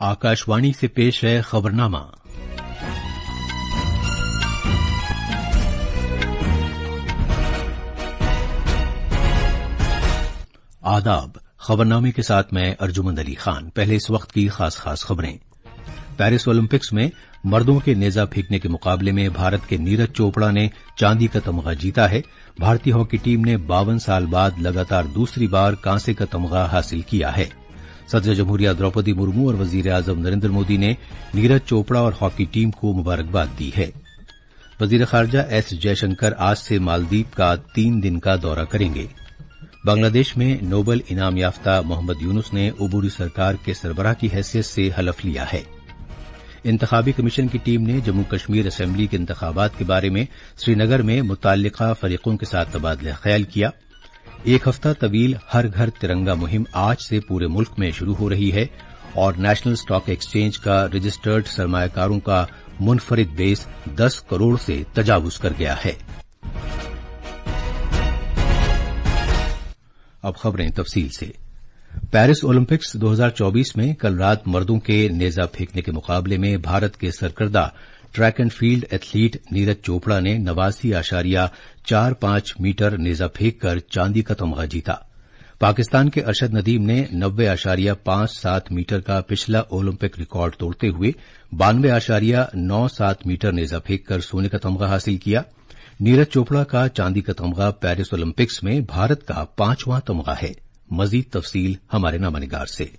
आकाशवाणी से पेश है खबरनामा। आदाब। खबरनामे के साथ मैं अर्जुमंद अली खान। पहले इस वक्त की खास खबरें। पेरिस ओलंपिक्स में मर्दों के नेजा फेंकने के मुकाबले में भारत के नीरज चोपड़ा ने चांदी का तमगा जीता है। भारतीय हॉकी टीम ने 52 साल बाद लगातार दूसरी बार कांसे का तमगा हासिल किया है। सदर जमहूरिया द्रौपदी मुर्मू और वजीर आजम नरेंद्र मोदी ने नीरज चोपड़ा और हॉकी टीम को मुबारकबाद दी है। वजीर खारजा एस जयशंकर आज से मालदीव का 3 दिन का दौरा करेंगे। बांग्लादेश में नोबेल इनाम याफ्ता मोहम्मद यूनुस ने उबूरी सरकार के सरबराह की हैसियत से हलफ लिया है। इंतखाबी कमीशन की टीम ने जम्मू कश्मीर असेंबली के इंतखाबात के बारे में श्रीनगर में मुताल्लिका फरीकों के साथ तबादला ख्याल किया। एक हफ्ता तवील हर घर तिरंगा मुहिम आज से पूरे मुल्क में शुरू हो रही है और नेशनल स्टॉक एक्सचेंज का रजिस्टर्ड सरमायाकारों का मुनफरिद बेस 10 करोड़ से तजावुज कर गया है। अब खबरें तफसील से। पेरिस ओलंपिक्स 2024 में कल रात मर्दों के नेजा फेंकने के मुकाबले में भारत के सरकर्दा track and field athlete Neeraj Chopra ने 89.45 मीटर नेजा फेंककर चांदी का तमगा जीता। पाकिस्तान के अरशद नदीम ने 90.57 मीटर का पिछला ओलंपिक रिकॉर्ड तोड़ते हुए 92.97 मीटर नेजा फेंककर सोने का तमगा हासिल किया। नीरज चोपड़ा का चांदी का तमगा पेरिस ओलंपिक्स में भारत का 5वां तमगा है। मजीद तफसील हमारे नामानिगार से।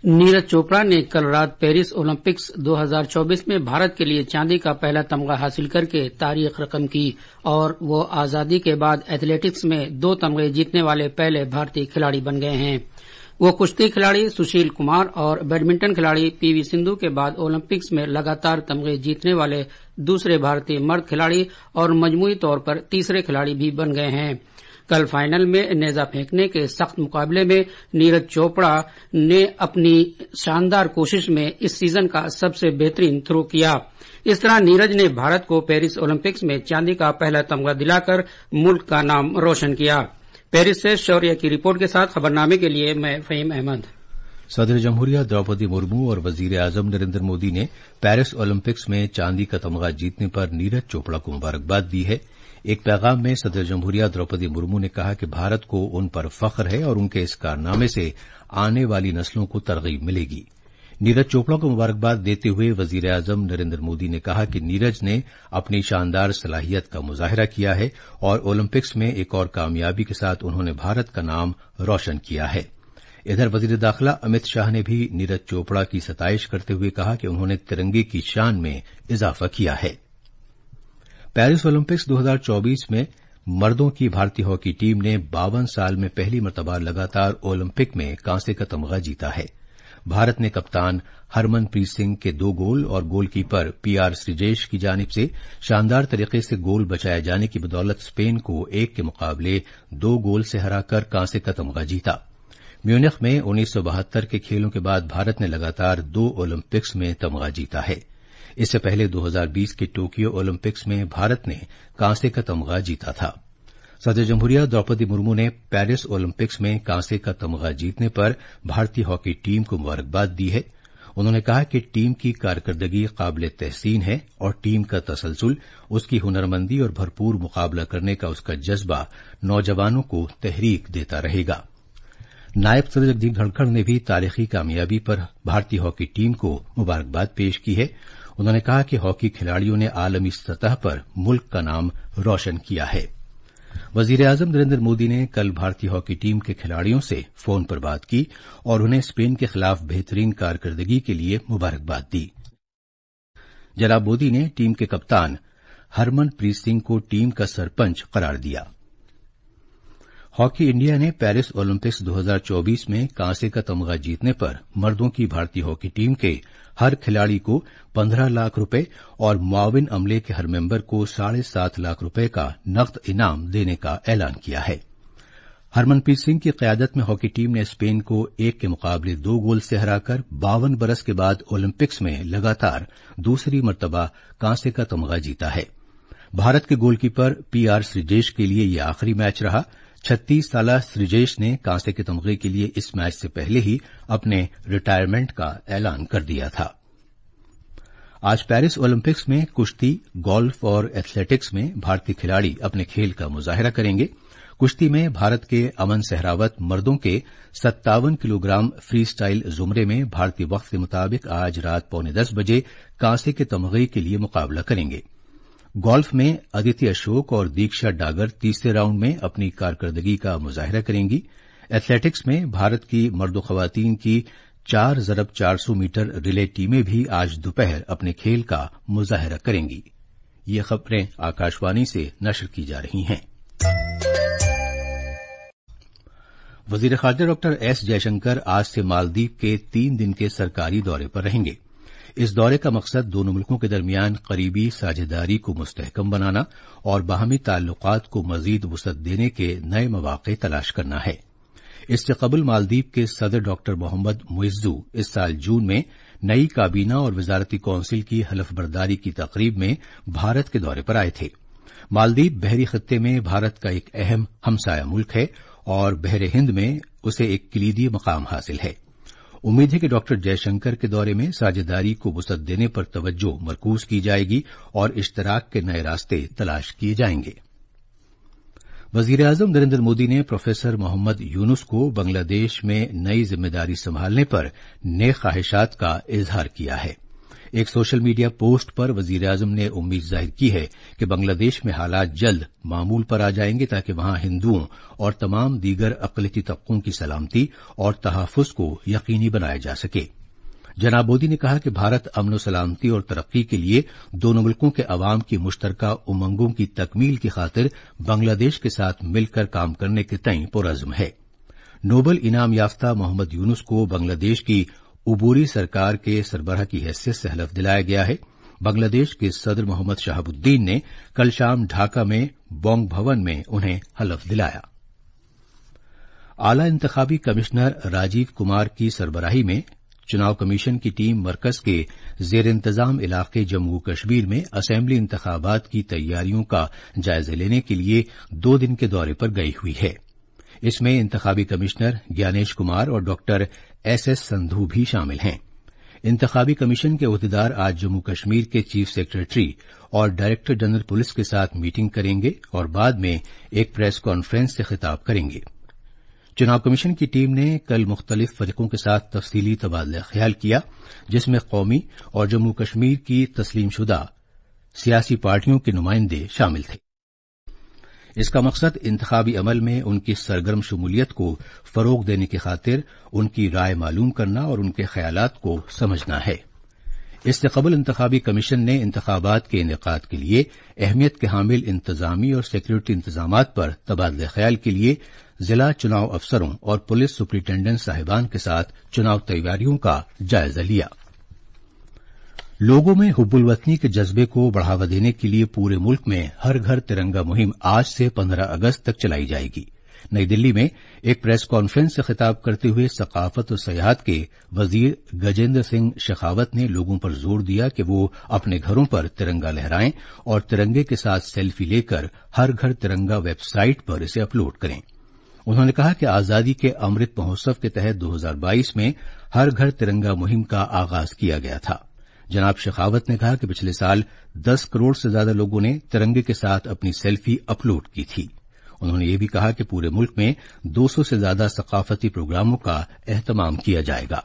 नीरज चोपड़ा ने कल रात पेरिस ओलंपिक्स 2024 में भारत के लिए चांदी का पहला तमगा हासिल करके तारीख रकम की और वो आजादी के बाद एथलेटिक्स में 2 तमगे जीतने वाले पहले भारतीय खिलाड़ी बन गए हैं। वो कुश्ती खिलाड़ी सुशील कुमार और बैडमिंटन खिलाड़ी पीवी सिंधु के बाद ओलंपिक्स में लगातार तमगे जीतने वाले दूसरे भारतीय मर्द खिलाड़ी और मजमूई तौर पर तीसरे खिलाड़ी भी बन गए हैं। कल फाइनल में नेजा फेंकने के सख्त मुकाबले में नीरज चोपड़ा ने अपनी शानदार कोशिश में इस सीजन का सबसे बेहतरीन थ्रो किया। इस तरह नीरज ने भारत को पेरिस ओलंपिक्स में चांदी का पहला तमगा दिलाकर मुल्क का नाम रोशन किया। पेरिस से शौर्य की रिपोर्ट के साथ खबरनामे के लिए मैं फहीम अहमद। सदर जमहूरिया द्रौपदी मुर्मू और वजीर आजम नरेंद्र मोदी ने पेरिस ओलंपिक्स में चांदी का तमगा जीतने पर नीरज चोपड़ा को मुबारकबाद दी है। एक पैगाम में सदर जमहूरिया द्रौपदी मुर्मू ने कहा कि भारत को उन पर फख्र है और उनके इस कारनामे से आने वाली नस्लों को तरगीब मिलेगी। नीरज चोपड़ा को मुबारकबाद देते हुए वजीर आजम नरेंद्र मोदी ने कहा कि नीरज ने अपनी शानदार सलाहियत का मुजाहिरा किया है और ओलंपिक्स में एक और कामयाबी के साथ उन्होंने भारत का नाम रोशन किया है। इधर वजीर दाखिला अमित शाह ने भी नीरज चोपड़ा की सताइश करते हुए कहा कि उन्होंने तिरंगे की शान में इजाफा किया है। पेरिस ओलंपिक्स 2024 में मर्दों की भारतीय हॉकी टीम ने 52 साल में पहली मर्तबा लगातार ओलंपिक में कांसे का तमगा जीता है। भारत ने कप्तान हरमनप्रीत सिंह के 2 गोल और गोलकीपर पीआर श्रीजेश की जानिब से शानदार तरीके से गोल बचाए जाने की बदौलत स्पेन को 1 के मुकाबले 2 गोल से हराकर कांसे का तमगा जीता। म्यूनिख में 1972 के खेलों के बाद भारत ने लगातार 2 ओलंपिक्स में तमगा जीता है। इससे पहले 2020 के टोक्यो ओलंपिक्स में भारत ने कांसे का तमगा जीता था। सदर जमहूरिया द्रौपदी मुर्मू ने पेरिस ओलंपिक्स में कांसे का तमगा जीतने पर भारतीय हॉकी टीम को मुबारकबाद दी है। उन्होंने कहा कि टीम की कारकर्दगी काबिल तहसीन है और टीम का तसलसल, उसकी हुनरमंदी और भरपूर मुकाबला करने का उसका जज्बा नौजवानों को तहरीक देता रहेगा। नायब सदर जगदीप धनखड़ ने भी तारीखी कामयाबी पर भारतीय हॉकी टीम को मुबारकबाद पेश की है। उन्होंने कहा कि हॉकी खिलाड़ियों ने आलमी सतह पर मुल्क का नाम रोशन किया है। वजीर आजम नरेंद्र मोदी ने कल भारतीय हॉकी टीम के खिलाड़ियों से फोन पर बात की और उन्हें स्पेन के खिलाफ बेहतरीन कारकर्दगी के लिए मुबारकबाद दी। जनाब मोदी ने टीम के कप्तान हरमनप्रीत सिंह को टीम का सरपंच करार दिया। हॉकी इंडिया ने पेरिस ओलंपिक्स 2024 में कांसे का तमगा जीतने पर मर्दों की भारतीय हॉकी टीम के हर खिलाड़ी को 15 लाख रुपए और मुआविन अमले के हर मेंबर को 7.5 लाख रुपए का नकद इनाम देने का ऐलान किया है। हरमनप्रीत सिंह की क्यादत में हॉकी टीम ने स्पेन को 1 के मुकाबले 2 गोल से हराकर 52 बरस के बाद ओलंपिक्स में लगातार दूसरी मर्तबा कांसे का तमगा जीता है। भारत के गोलकीपर पीआर श्रीजेश के लिए यह आखिरी मैच रहा 36 साला सृजेश ने कांसे के तमगे के लिए इस मैच से पहले ही अपने रिटायरमेंट का ऐलान कर दिया था। आज पेरिस ओलंपिक्स में कुश्ती, गोल्फ और एथलेटिक्स में भारतीय खिलाड़ी अपने खेल का मुजाहिरा करेंगे। कुश्ती में भारत के अमन सहरावत मर्दों के 57 किलोग्राम फ्री स्टाइल जुमरे में भारतीय वक्त के मुताबिक आज रात 9:45 बजे कांसे के तमगे के लिए मुकाबला करेंगे। गोल्फ में अदिति अशोक और दीक्षा डागर तीसरे राउंड में अपनी कारकर्दगी का मुजाहिरा करेंगी। एथलेटिक्स में भारत की मर्द खवातीन की 4x400 मीटर रिले टीमें भी आज दोपहर अपने खेल का मुजाहिरा करेंगी। ये खबरें आकाशवाणी से नशर की जा रही हैं। वजीर खारजा डॉक्टर एस जयशंकर आज से मालदीव के 3 दिन के सरकारी दौरे पर रहेंगे। इस दौरे का मकसद दोनों मुल्कों के दरमियान करीबी साझेदारी को मुस्तहकम बनाना और बाहमी ताल्लुकात को मजीद वुसअत देने के नए मौके तलाश करना है। इससे कबल मालदीव के सदर डॉक्टर मोहम्मद मुइज्जू इस साल जून में नई काबीना और वजारती कौंसिल की हलफबरदारी की तकरीब में भारत के दौरे पर आए थे। मालदीव बहरी खत्ते में भारत का एक अहम हमसाया मुल्क है और बहरे हिंद में उसे एक कलीदी मकाम हासिल है। उम्मीद है कि डॉक्टर जयशंकर के दौरे में साझेदारी को वुसअत देने पर तवज्जो मरकूज की जाएगी और इश्तराक के नए रास्ते तलाश किए जाएंगे। वजीर आजम नरेंद्र मोदी ने प्रोफेसर मोहम्मद यूनुस को बांग्लादेश में नई जिम्मेदारी संभालने पर नेक ख्वाहिशात का इजहार किया है। एक सोशल मीडिया पोस्ट पर वजीर आजम ने उम्मीद जाहिर की है कि बांग्लादेश में हालात जल्द मामूल पर आ जाएंगे ताकि वहां हिंदुओं और तमाम दीगर अक़लियती तबकों की सलामती और तहफ़्फ़ुज़ को यकीनी बनाया जा सके। जनाब मोदी ने कहा कि भारत अमन सलामती और तरक्की के लिए दोनों मुल्कों के अवाम की मुश्तरका उमंगों की तकमील की खातिर बांग्लादेश के साथ मिलकर काम करने के तय पुरअज़्म है। नोबल इनाम याफ्ता मोहम्मद यूनुस को बांग्लादेश की उबूरी सरकार के सरबराह की हैसियत से हलफ दिलाया गया है। बांग्लादेश के सदर मोहम्मद शहाबुद्दीन ने कल शाम ढाका में बोंग भवन में उन्हें हलफ दिलाया। आला इंतखाबी कमिश्नर राजीव कुमार की सरबराही में चुनाव कमीशन की टीम मरकज के जेर इंतजाम इलाके जम्मू कश्मीर में असेंबली इंतखाबात की तैयारियों का जायजा लेने के लिए 2 दिन के दौरे पर गई हुई है। इसमें इंतखाबी कमिश्नर ज्ञानेश कुमार और डॉक्टर एसएस संधू भी शामिल हैं। इंतखाबी कमीशन के ओहदेदार आज जम्मू कश्मीर के चीफ सेक्रेटरी और डायरेक्टर जनरल पुलिस के साथ मीटिंग करेंगे और बाद में एक प्रेस कॉन्फ्रेंस से खिताब करेंगे। चुनाव कमीशन की टीम ने कल मुख्तलिफ फरीकों के साथ तफसीली तबादला ख्याल किया, जिसमें कौमी और जम्मू कश्मीर की तस्लीमशुदा सियासी पार्टियों के नुमाइंदे शामिल थे। इसका मकसद इंतखाबी अमल में उनकी सरगर्म शमूलियत को फरोग देने की खातिर उनकी राय मालूम करना और उनके ख्यालात को समझना है। इससे कबल इंतखाबी कमीशन ने इंतखाबात के इनेकाद के लिए अहमियत के हामिल इंतजामी और सिक्योरिटी इंतजामात पर तबादला ख्याल के लिए जिला चुनाव अफसरों और पुलिस सुपरिटेंडेंट साहिबान के साथ चुनाव तैयारियों का जायजा लिया। लोगों में हुब्बुल वतनी के जज्बे को बढ़ावा देने के लिए पूरे मुल्क में हर घर तिरंगा मुहिम आज से 15 अगस्त तक चलाई जाएगी। नई दिल्ली में एक प्रेस कॉन्फ्रेंस से खिताब करते हुए सकाफत और सयाहत के वजीर गजेंद्र सिंह शेखावत ने लोगों पर जोर दिया कि वो अपने घरों पर तिरंगा लहराएं और तिरंगे के साथ सेल्फी लेकर हर घर तिरंगा वेबसाइट पर इसे अपलोड करें। उन्होंने कहा कि आजादी के अमृत महोत्सव के तहत 2022 में हर घर तिरंगा मुहिम का आगाज किया गया था। जनाब शेखावत ने कहा कि पिछले साल 10 करोड़ से ज्यादा लोगों ने तिरंगे के साथ अपनी सेल्फी अपलोड की थी। उन्होंने ये भी कहा कि पूरे मुल्क में 200 से ज्यादा सकाफती प्रोग्रामों का एहतमाम किया जाएगा।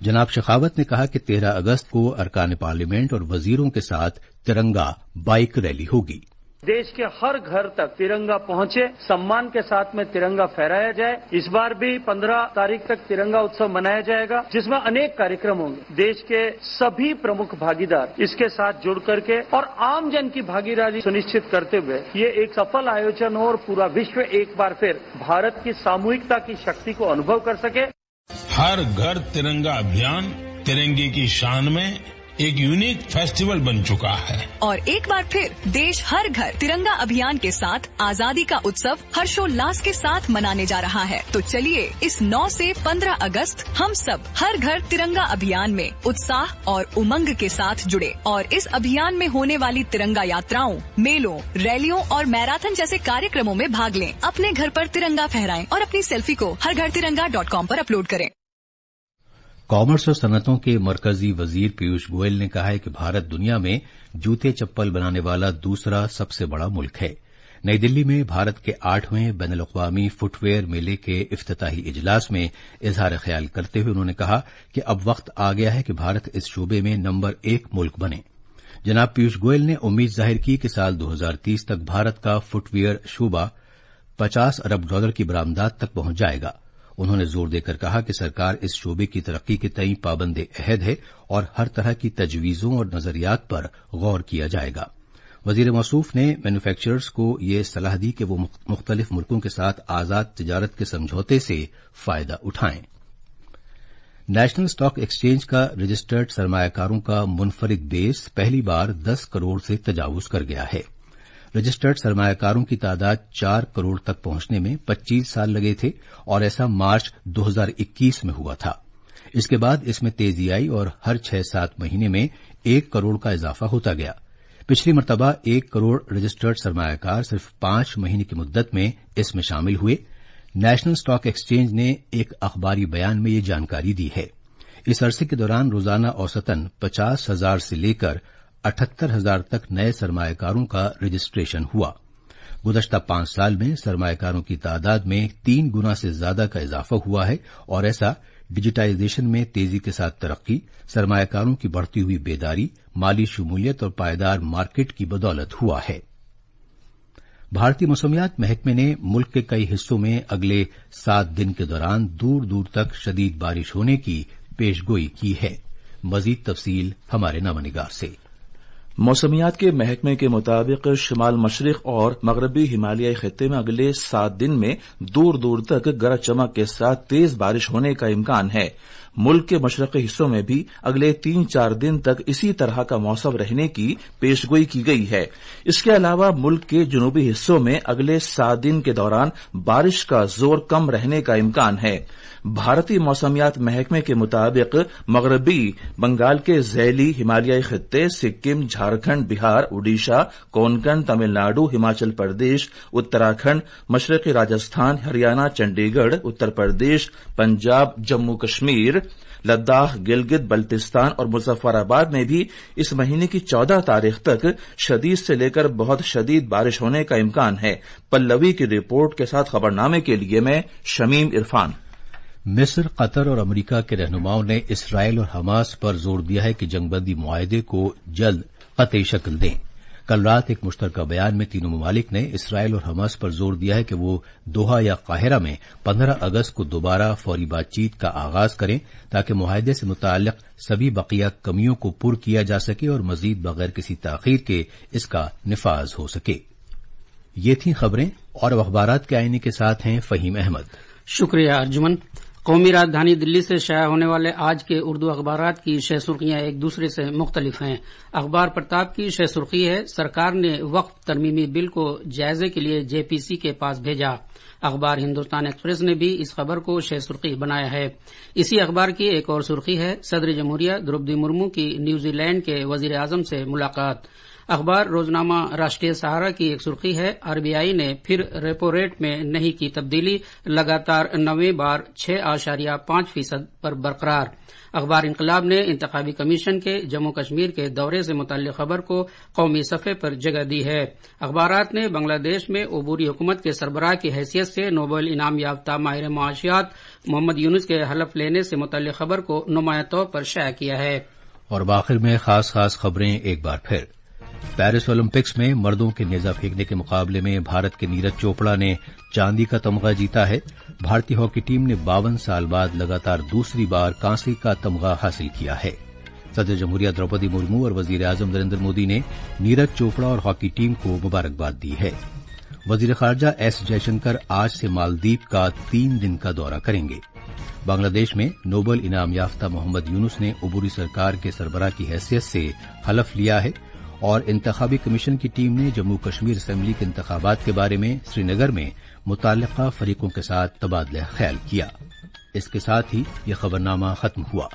जनाब शेखावत ने कहा कि 13 अगस्त को अरकान पार्लियामेंट और वजीरों के साथ तिरंगा बाइक रैली होगी। देश के हर घर तक तिरंगा पहुंचे, सम्मान के साथ में तिरंगा फहराया जाए। इस बार भी 15 तारीख तक तिरंगा उत्सव मनाया जाएगा, जिसमें अनेक कार्यक्रम होंगे। देश के सभी प्रमुख भागीदार इसके साथ जुड़ करके और आम जन की भागीदारी सुनिश्चित करते हुए ये एक सफल आयोजन हो और पूरा विश्व एक बार फिर भारत की सामूहिकता की शक्ति को अनुभव कर सके। हर घर तिरंगा अभियान तिरंगे की शान में एक यूनिक फेस्टिवल बन चुका है। और एक बार फिर देश हर घर तिरंगा अभियान के साथ आजादी का उत्सव हर्षोल्लास के साथ मनाने जा रहा है। तो चलिए इस 9 से 15 अगस्त हम सब हर घर तिरंगा अभियान में उत्साह और उमंग के साथ जुड़े और इस अभियान में होने वाली तिरंगा यात्राओं, मेलों, रैलियों और मैराथन जैसे कार्यक्रमों में भाग लें। अपने घर पर तिरंगा फहराएं और अपनी सेल्फी को हरघरतिरंगा.com पर अपलोड करें। कॉमर्स और सनअतों के मरकजी वजीर पीयूष गोयल ने कहा है कि भारत दुनिया में जूते चप्पल बनाने वाला दूसरा सबसे बड़ा मुल्क है। नई दिल्ली में भारत के 8वें बैनुल-अक़वामी फुटवेयर मेले के इफ्तिताही इजलास में इजहार ख्याल करते हुए उन्होंने कहा कि अब वक्त आ गया है कि भारत इस शोबे में नंबर 1 मुल्क बने। जनाब पीयूष गोयल ने उम्मीद जाहिर की कि साल 2030 तक भारत का फुटवियर शोबा $50 अरब की बरामदात तक पहुंच जाएगा। उन्होंने जोर देकर कहा कि सरकार इस शोबे की तरक्की के तई पाबंद अहद है और हर तरह की तजवीजों और नजरियात पर गौर किया जाएगा। वजीर मौसूफ ने मैन्युफैक्चरर्स को ये सलाह दी कि वो मुख्तलिफ मुल्कों के साथ आजाद तिजारत के समझौते से फायदा उठाएं। नेशनल स्टॉक एक्सचेंज का रजिस्टर्ड सरमायाकारों का मुनफरिद बेस पहली बार 10 करोड़ से तजावुज कर गया है। रजिस्टर्ड सरमायाकारों की तादाद 4 करोड़ तक पहुंचने में 25 साल लगे थे और ऐसा मार्च 2021 में हुआ था। इसके बाद इसमें तेजी आई और हर 6-7 महीने में 1 करोड़ का इजाफा होता गया। पिछली मर्तबा 1 करोड़ रजिस्टर्ड सरमायाकार सिर्फ 5 महीने की मुद्दत में इसमें शामिल हुए। नेशनल स्टॉक एक्सचेंज ने एक अखबारी बयान में ये जानकारी दी है। इस अरसे के दौरान रोजाना औसतन 50,000 से लेकर 78,000 तक नए सरमायाकारों का रजिस्ट्रेशन हुआ। गुज़श्ता 5 साल में सरमायाकारों की तादाद में 3 गुना से ज्यादा का इजाफा हुआ है और ऐसा डिजिटाइजेशन में तेजी के साथ तरक्की, सरमायाकारों की बढ़ती हुई बेदारी, माली शमूलियत और पायदार मार्केट की बदौलत हुआ है। भारतीय मौसमियात महकमे ने मुल्क के कई हिस्सों में अगले 7 दिन के दौरान दूर दूर तक शदीद बारिश होने की पेशगोई की है। मजीद तफसील हमारे नामनिगार से। मौसमियात के महकमे के मुताबिक शिमाल मशरिक और मगरबी हिमालयी खित्ते में अगले 7 दिन में दूर दूर तक गरज चमक के साथ तेज बारिश होने का इम्कान है। मुल्क के मशरकी हिस्सों में भी अगले 3-4 दिन तक इसी तरह का मौसम रहने की पेशगोई की गई है। इसके अलावा मुल्क के जनूबी हिस्सों में अगले 7 दिन के दौरान बारिश का जोर कम रहने का इम्कान है। भारतीय मौसमियात महकमे के मुताबिक मगरबी बंगाल के झैली हिमालयी खित्ते, सिक्किम, झारखंड, बिहार, उड़ीसा, कोंकण, तमिलनाडु, हिमाचल प्रदेश, उत्तराखंड, मशरकी राजस्थान, हरियाणा, चंडीगढ़, उत्तर प्रदेश, पंजाब, जम्मू कश्मीर, लद्दाख, गिलगित बल्तिस्तान और मुजफ्फराबाद में भी इस महीने की 14 तारीख तक शदीद से लेकर बहुत शदीद बारिश होने का इम्कान है। पल्लवी की रिपोर्ट के साथ खबरनामे के लिए मैं शमीम इरफान। मिस्र, कतर और अमरीका के रहनुमाओं ने इसराइल और हमास पर जोर दिया है कि जंगबंदी मुआहदे को जल्द कतई शक्ल दें। कल रात एक मुश्तरका बयान में तीनों ममालिक ने इसराइल और हमास पर जोर दिया है कि वो दोहा या काहिरा में 15 अगस्त को दोबारा फौरी बातचीत का आगाज करें ताकि मुआहदे से मुताल्लिक सभी बकिया कमियों को पुर किया जा सके और मजीद बगैर किसी ताखीर के इसका निफाज हो सके। ये थी खबरें और अब अखबारात के आईने के साथ हैं फहीम अहमद। शुक्रिया अर्जुमन। कौमी राजधानी दिल्ली से शाया होने वाले आज के उर्दू अखबारात की शह सुर्खियां एक दूसरे से मुख्तलिफ हैं। अखबार प्रताप की शह सुर्खी है, सरकार ने वक्फ तरमीमी बिल को जायजे के लिए जेपीसी के पास भेजा। अखबार हिंदुस्तान एक्सप्रेस ने भी इस खबर को शह सुर्खी बनाया है। इसी अखबार की एक और सुर्खी है, सदर जमहूरिया द्रौपदी मुर्मू की न्यूजीलैंड के वजीर आजम से मुलाकात। अखबार रोजनामा राष्ट्रीय सहारा की एक सुर्खी है, आरबीआई ने फिर रेपो रेट में नहीं की तब्दीली, लगातार 9वीं बार 6.5% पर बरकरार। अखबार इंकलाब ने इंतखाबी कमीशन के जम्मू कश्मीर के दौरे से मुतल्लिक खबर को कौमी सफ़े पर जगह दी है। अखबारात ने बांग्लादेश में अबूरी हुकूमत के सरबराह की हैसियत से नोबेल इनाम याफ्ता माहिर मुआशियात मोहम्मद यूनुस के हलफ लेने से मुतल्लिक खबर को नुमाया तौर पर शाया किया है। और आखिर में खास खबरें एक बार फिर। पेरिस ओलंपिक्स में मर्दों के नेजा फेंकने के मुकाबले में भारत के नीरज चोपड़ा ने चांदी का तमगा जीता है। भारतीय हॉकी टीम ने 52 साल बाद लगातार दूसरी बार कांसे का तमगा हासिल किया है। सदर जमहूरिया द्रौपदी मुर्मू और वजीर आजम नरेंद्र मोदी ने नीरज चोपड़ा और हॉकी टीम को मुबारकबाद दी है। वजीर खारजा एस जयशंकर आज से मालदीव का 3 दिन का दौरा करेंगे। بنگلہ دیش میں نوبل انعام یافتہ محمد یونس نے عبوری سرکار کے سربراہ کی حیثیت سے حلف لیا ہے اور انتخابی کمیشن کی ٹیم نے جموں کشمیر اسمبلی کے انتخابات کے بارے میں سری نگر میں متعلقہ فریقوں کے ساتھ تبادلہ خیال کیا۔ اس کے ساتھ ہی یہ خبرنامہ ختم ہوا۔